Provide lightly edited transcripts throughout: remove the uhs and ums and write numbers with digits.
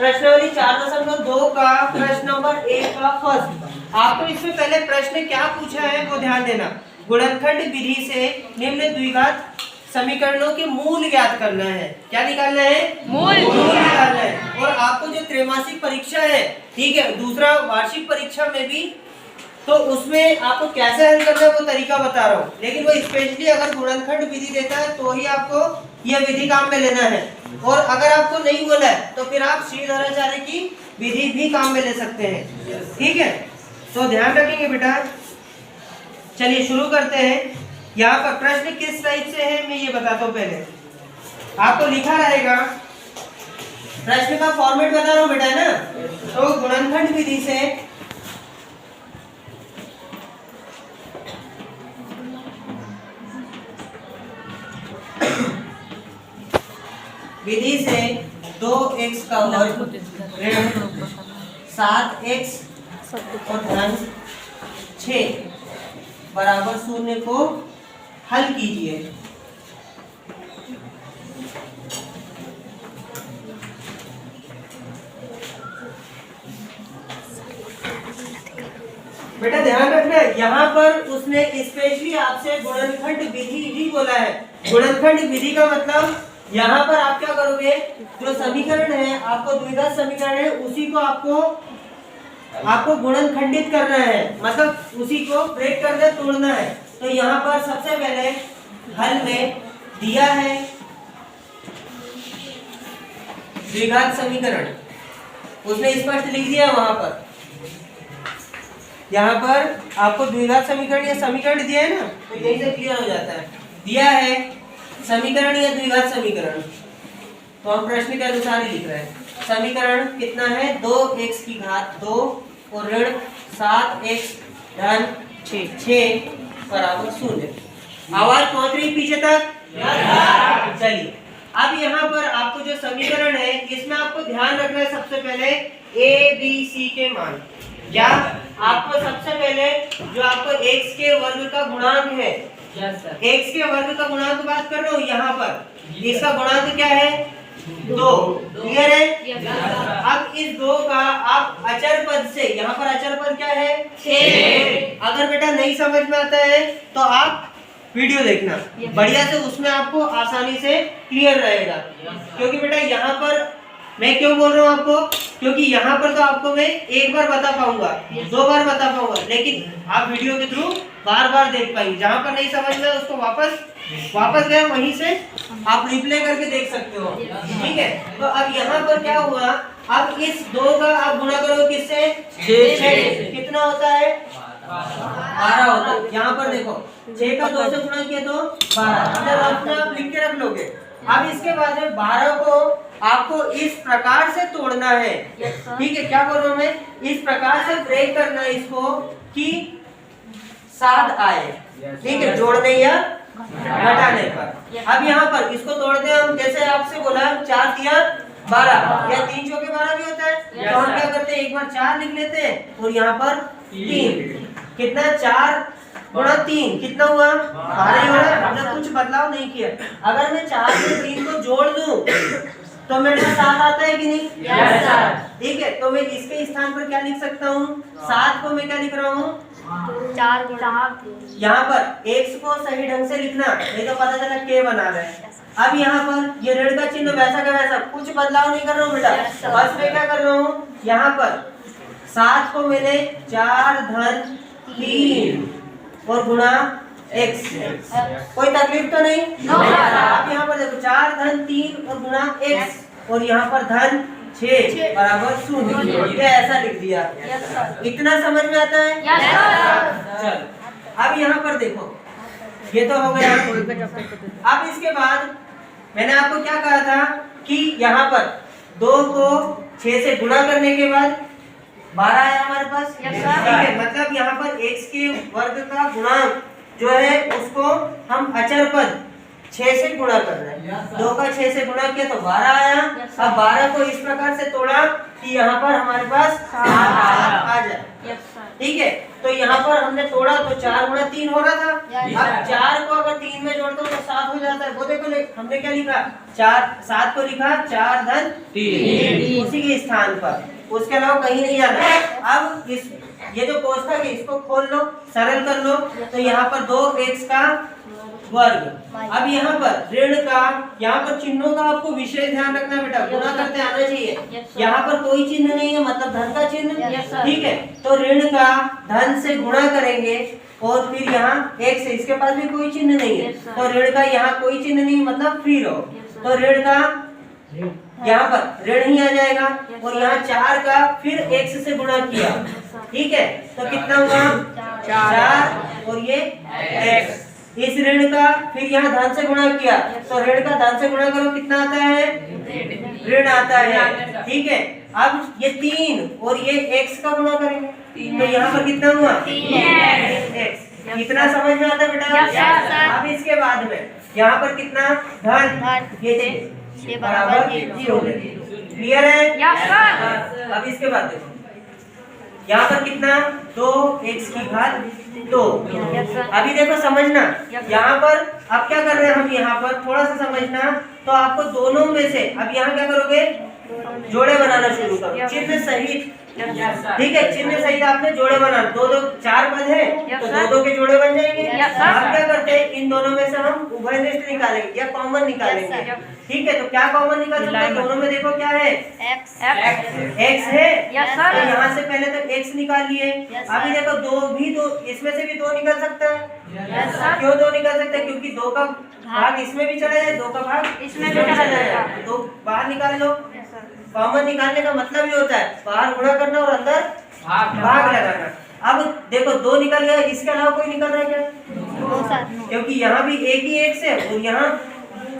प्रश्नावली 4.2 का प्रश्न नंबर 1 का फर्स्ट। आपको इसमें पहले प्रश्न क्या पूछा है वो ध्यान देना। गुणनखंड विधि से निम्न द्विघात समीकरणों के मूल ज्ञात करना है। क्या निकालना है? मूल निकालना है। और आपको जो त्रैमासिक परीक्षा है, ठीक है, दूसरा वार्षिक परीक्षा में भी, तो उसमें आपको कैसे हल करना है वो तरीका बता रहा हूँ। लेकिन वो स्पेशली अगर गुणनखंड विधि देता है तो ही आपको यह विधि काम में लेना है। और अगर आपको नहीं बोला है तो फिर आप श्रीधराचार्य की विधि भी काम में ले सकते हैं। ठीक है, तो ध्यान रखेंगे बेटा। चलिए शुरू करते हैं। यहाँ पर प्रश्न किस टाइप से है मैं ये बताता हूँ। पहले आपको लिखा रहेगा, प्रश्न का फॉर्मेट बता रहा हूँ बेटा, है ना। तो गुणनखंड विधि से विधि से 2x का वर्ग ऋण 7x और धन 6 बराबर 0 को हल कीजिए। बेटा ध्यान रखना, यहाँ पर उसने स्पेशली आपसे गुणनखंड विधि ही बोला है। गुणनखंड विधि का मतलब यहाँ पर आप क्या करोगे, जो समीकरण है, आपको द्विघात समीकरण है, उसी को आपको गुणनखंडित करना है, मतलब उसी को ब्रेक करना, तोड़ना है। तो यहाँ पर सबसे पहले हल में दिया है द्विघात समीकरण, उसने स्पष्ट लिख दिया वहां पर। यहाँ पर आपको द्विघात समीकरण या समीकरण दिया है ना, तो यही से क्लियर हो जाता है। दिया है समीकरण या द्विघात समीकरण, तो हम प्रश्न के अनुसार ही लिख रहे हैं। समीकरण कितना है, 2x की घात 2 और ऋण 7x धन 6 बराबर 0। आवाज पहुंच रही पीछे तक? चलिए, अब यहाँ पर आपको जो समीकरण है, इसमें आपको ध्यान रखना है सबसे पहले a b c के मान। या आपको सबसे पहले जो आपको x के वर्ग का गुणांक है, x के वर्ग का गुणांक बात कर रहा हूँ, यहाँ पर इसका गुणांक क्या है, 2। क्लियर है? अब इस 2 का आप अचर पद से, यहाँ पर अचर पद क्या है, 6। अगर बेटा नहीं समझ में आता है तो आप वीडियो देखना बढ़िया से, उसमें आपको आसानी से क्लियर रहेगा। क्योंकि बेटा यहाँ पर मैं क्यों बोल रहा हूँ आपको, क्योंकि यहाँ पर तो आपको मैं एक बार बता पाऊंगा, 2 बार बता पाऊंगा, लेकिन आप वीडियो के थ्रू बार बार देख पाएंगे। जहाँ पर नहीं समझ में उसको वापस गए वहीं से आप रिप्ले करके देख सकते हो। ठीक है, तो अब यहाँ पर क्या हुआ, अब इस 2 का आप गुणा करो किससे, 6। कितना होता है, 12 होता है। यहाँ पर देखो 6 का 2 से गुणा किया तो 12, अपने आप लिख के रख लोगे। अब इसके बाद में 12 को आपको इस प्रकार से तोड़ना है। ठीक है, क्या बोल रहा हूँ मैं, इस प्रकार से ब्रेक करना है इसको कि 7 आए। ठीक है, जोड़ने या घटाने पर। अब यहाँ पर इसको तोड़ते हैं हम, जैसे आपसे बोला 4 तिया 12 या 3 चौके 12 भी होता है। तो हम क्या करते हैं, एक बार 4 लिख लेते हैं और यहाँ पर 3। कितना, 4 गुणा 3 कितना हुआ, 12 ही हुआ। हमने कुछ बदलाव नहीं किया। अगर मैं 4 से 3 को जोड़ दूं तो मेरे पास 7 आता है कि नहीं? ठीक है, तो मैं इसके स्थान पर क्या लिख सकता हूँ, 7 को मैं क्या लिख रहा हूँ, 4 गुणा। यहाँ पर x को सही ढंग से लिखना, नहीं तो पता चला k बना रहे हैं। अब यहाँ पर ये ऋण का चिन्ह वैसा का वैसा, कुछ बदलाव नहीं कर रहा हूँ बेटा। बस मैं क्या कर रहा हूँ, यहाँ पर 7 को मैंने 4 धन 3 और गुणा x। कोई तकलीफ तो नहीं? अब यहाँ पर देखो 4 धन 3 और गुणा x और यहाँ पर धन 6 बराबर 0। ये ऐसा लिख दिया। इतना समझ में आता है? चल, अब यहाँ पर देखो, ये तो हो गया। अब इसके बाद मैंने आपको क्या कहा था कि यहाँ पर 2 को 6 से गुणा करने के बाद 12 आया हमारे पास। ठीक है, मतलब यहाँ पर x के वर्ग का गुणांक जो है उसको हम अचर पद 6 से गुणा कर रहे हैं। 2 का 6 से गुणा किया तो 12 आया। अब 12 को इस प्रकार से तोड़ा कि यहाँ पर हमारे पास 7 आ जाए। ठीक है, तो यहाँ पर हमने तोड़ा तो 4 गुणा 3 हो रहा था। अब 4 को अगर 3 में जोड़ते हो तो 7 हो जाता है। वो देखो हमने क्या लिखा, 7 को लिखा 4 धन 3 उसी के स्थान पर, उसके अलावा कहीं नहीं जाना। अब ये जो कोष्ठक है इसको खोल लो, सरल कर लो, तो यहाँ पर 2x का वर्ग। अब यहाँ पर ऋण का, यहाँ पर चिन्हों का आपको विशेष ध्यान रखना बेटा, गुणा करते आना चाहिए। यहाँ पर कोई चिन्ह नहीं है, मतलब धन का चिन्ह, ठीक है। तो ऋण का धन से गुणा करेंगे और फिर यहाँ x है, इसके पास भी कोई चिन्ह नहीं है, तो ऋण का यहाँ कोई चिन्ह नहीं, मतलब फ्री रहो। तो ऋण का यहाँ पर ऋण ही आ जाएगा और यहाँ 4 का फिर x से गुणा किया, ठीक है। तो कितना हुआ 4 और ये x। इस ऋण का फिर यहाँ धन से गुणा किया, तो ऋण का धन से गुणा करो कितना आता है, ऋण आता है, ठीक है। अब ये 3 और ये x का गुणा करेंगे, तो यहाँ पर कितना हुआ 3x। कितना समझ में आता है बेटा। अब इसके बाद में यहाँ पर कितना धन, ये बराबर 0। क्लियर है। अब इसके बाद देखो यहाँ पर कितना 2x की घात 2। अभी देखो समझना, यहाँ पर अब क्या कर रहे हैं हम, यहाँ पर थोड़ा सा समझना। तो आपको दोनों में से अब यहाँ क्या करोगे, जोड़े बनाना शुरू करो, चिन्ह सहित, ठीक है। चिन्ह सहित आपने जोड़े बनाना, 2 2 4 पद है तो 2 2 के जोड़े बन जाएंगे। अब क्या करते हैं, इन दोनों में से हम उभयनिष्ठ निकालेंगे या कॉमन निकालेंगे, ठीक है। तो क्या कॉमन निकाल सकते हैं, दोनों में देखो क्या है, x है, तो यहाँ से पहले तो x निकाल लिए। अभी देखो 2 इसमें से भी 2 निकल सकता है। क्यों 2 निकल सकता है, क्योंकि 2 का भाग इसमें भी चला जाए, 2 का भाग इसमें भी चला जाएगा, तो बाहर निकाल लो। कॉमन निकालने का मतलब ये होता है बाहर गुणा करना और अंदर भाग लगाना। अब देखो 2 निकल गया, इसके अलावा कोई निकल रहा है क्या, क्योंकि यहाँ भी एक ही x है और यहाँ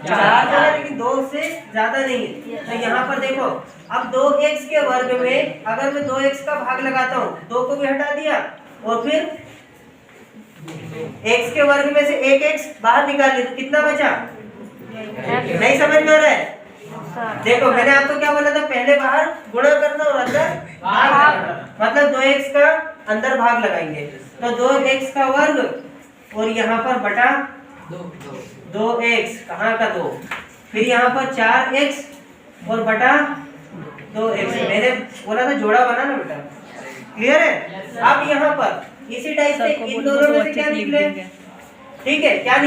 4 है, लेकिन 2 से ज्यादा नहीं है। तो यहाँ पर देखो अब 2x के वर्ग में अगर मैं 2x का भाग लगाता हूँ, 2 को भी हटा दिया और फिर x के वर्ग में से एक x बाहर निकाल लिया, तो कितना बचा, नहीं समझ में आ रहा है। देखो मैंने आपको क्या बोला था, पहले बाहर गुणा करना और अंदर भाग लगाना, मतलब 2x का अंदर भाग लगाएंगे, तो 2x का वर्ग और यहाँ पर बटा 2x, कहाँ का 2, फिर यहाँ पर 4x और बटा 2x। मैंने बोला था जोड़ा बनाना बेटा, क्लियर है। अब यहाँ पर इसी टाइप से इन दोनों में से क्या निकले, ठीक है, क्या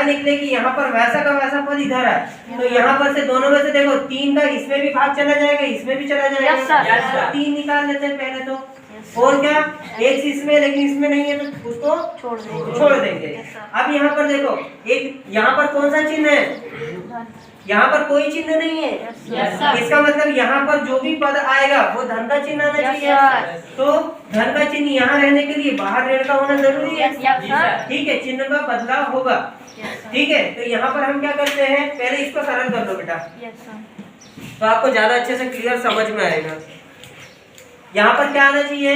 निकले कि यहाँ पर वैसा का वैसा पद इधर है, तो यहाँ पर से दोनों में से देखो 3 का इसमें भी भाग चला जाएगा, इसमें भी चला जाएगा, 3 निकाल लेते हैं पहले तो, और क्या x इसमें, लेकिन इसमें नहीं है तो उसको छोड़ देंगे। अब यहाँ पर देखो एक, यहाँ पर कौन सा चिन्ह है, यहाँ पर कोई चिन्ह नहीं है, इसका मतलब यहाँ पर जो भी पद आएगा वो धन का चिन्ह आना चाहिए। तो धन का चिन्ह यहाँ रहने के लिए बाहर ऋण का होना जरूरी है, ठीक है, चिन्ह का बदलाव होगा, ठीक है। तो यहाँ पर हम क्या करते हैं, पहले इसको सरल कर दो बेटा, तो आपको ज्यादा अच्छे से क्लियर समझ में आएगा। यहाँ पर क्या आना चाहिए,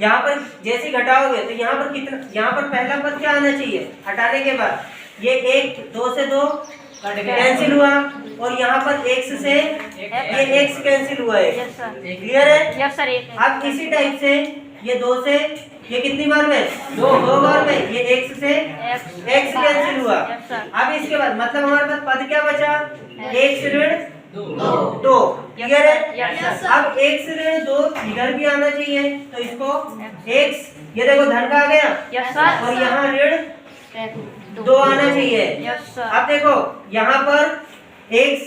यहाँ पर जैसे घटाओगे तो यहाँ पर कितना, यहाँ पर पहला पद क्या आना चाहिए, हटाने के बाद ये 2 से 2 कैंसिल हुआ और यहाँ पर x से ये x कैंसिल हुआ है, क्लियर है। अब इसी टाइप से ये 2 से ये कितनी बार में, 2 बार में, ये x से x कैंसिल हुआ। अब इसके बाद मतलब हमारे पास पद क्या बचा, x ऋण 2, क्लियर है। अब x ऋण 2 इधर भी आना चाहिए, तो इसको x, ये देखो धन का आ गया और यहाँ ऋण 2 आना चाहिए। अब देखो यहाँ पर x,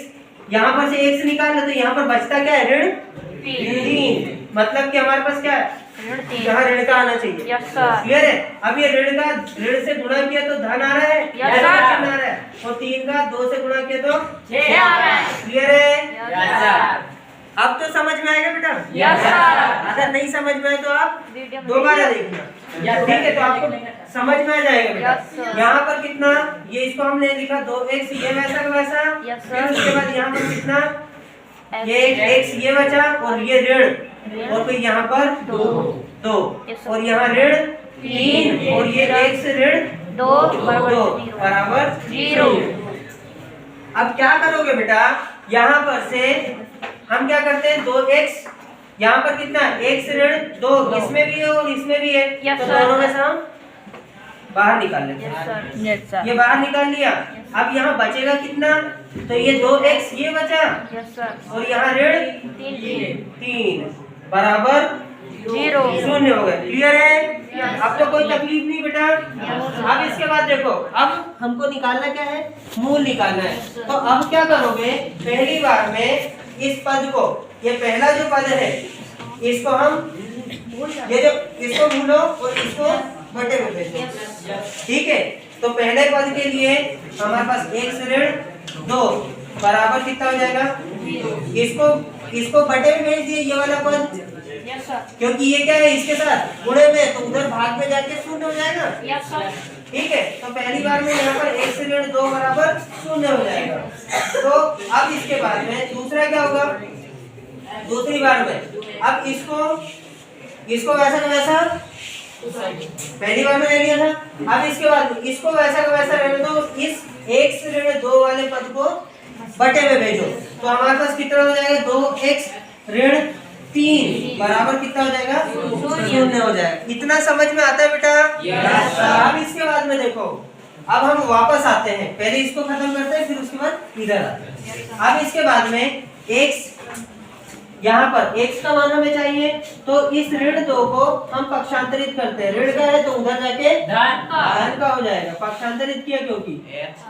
यहाँ पर से x निकाल लो तो यहाँ पर बचता क्या है, ऋण 3, मतलब कि हमारे पास क्या है, यहाँ ऋण का आना चाहिए, क्लियर है। अब ये ऋण से गुणा किया तो धन आ रहा है, चिन्ह आ रहा है, और 3 का 2 से गुणा किया तो 6 आ रहा है, क्लियर है। अब तो समझ में आएगा बेटा, अगर नहीं समझ में आए तो आप दोबारा देखना, ठीक है, तो आपको समझ में आ जाएगा बेटा। यहाँ पर कितना, ये इसको हमने लिखा 2x, ये वैसा का वैसा, फिर उसके बाद यहाँ पर कितना, ये x ये बचा और ये ऋण, और फिर यहाँ पर 2 और यहाँ ऋण 3 और ये x ऋण 2 बराबर 0। अब क्या करोगे बेटा, यहाँ पर से हम क्या करते हैं, 2x यहाँ पर कितना है? 1 से ऋण 2, इसमें भी है और इसमें भी है। Yes, तो sir. दोनों में से हम बाहर निकाल लेते Yes, हैं। sir. Yes, sir. ये बाहर निकाल लिया। अब यहाँ बचेगा कितना? तो ये 2x ये बचा Yes, sir. और यहाँ ऋण 3 बराबर 0. शून्य हो गए। क्लियर है? अब तो कोई तकलीफ नहीं बेटा। अब इसके बाद देखो, अब हमको निकालना क्या है? मूल निकालना है। तो अब क्या करोगे? पहली बार में इस पद को, ये पहला जो पद है इसको हम, ये जो इसको भूलो और इसको बटे में भेजो। ठीक है, तो पहले पद के लिए हमारे पास 1 से ऋण 2 बराबर कितना हो जाएगा? इसको बटे में भेज दिए ये वाला पद, Yes, sir. क्योंकि ये क्या है इसके साथ गुणे में, तो उधर भाग में जाके शून्य हो जाएगा। Yes, sir. ठीक है, तो पहली बार में यहाँ पर 1 से ऋण 2 बराबर शून्य हो जाएगा। तो अब इसके बाद में दूसरा क्या होगा? दूसरी बार में अब इसको वैसा का वैसा पहली बार में ले लिया था। अब इसके बाद इसको वैसा का वैसा रहने दो, इस 1 से ऋण 2 वाले पद को बटे में भेजो। तो हमारे पास कितना हो जाएगा? 2x ऋण 3 बराबर कितना हो जाएगा? शून्य हो जाएगा। इतना समझ में आता है बेटा? Yes, sir. अब इसके बाद में देखो, अब हम वापस आते हैं, पहले इसको खत्म करते हैं फिर उसके बाद इधर आते हैं। अब इसके बाद में x, यहाँ पर x का मान हमें चाहिए, तो इस ऋण 2 को हम पक्षांतरित करते हैं। ऋण का है तो उधर जाके धन का हो जाएगा, पक्षांतरित किया क्योंकि।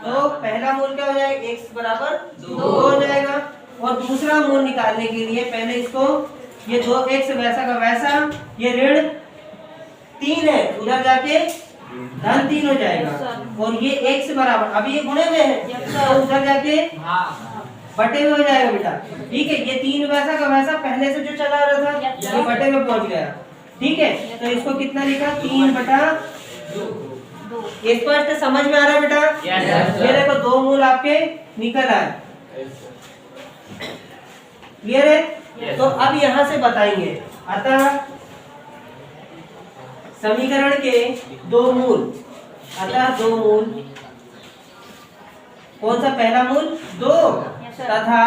तो पहला मूल क्या हो जाएगा? x बराबर 2 हो जाएगा। और दूसरा मूल निकालने के लिए पहले इसको, ये 2x वैसा का वैसा, ये ऋण 3 है उधर जाके धन 3 हो जाएगा। और ये x बराबर, अभी ये गुणे में है तो उधर जाके बटे में हो जाएगा बेटा। ठीक है, ये 3 वैसा का वैसा पहले से जो चला रहा था ये बटे में पहुंच गया। ठीक है, तो इसको कितना लिखा? 3/2। स्पष्ट समझ में आ रहा है बेटा? ये देखो 2 मूल आपके निकल आए। क्लियर है? तो अब यहाँ से बताएंगे, अतः समीकरण के 2 मूल, अतः 2 मूल, कौन सा पहला मूल? 2 तथा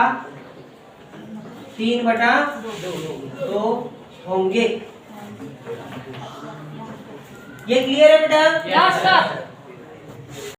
3/2 होंगे। ये क्लियर है बेटा? Yes, sir.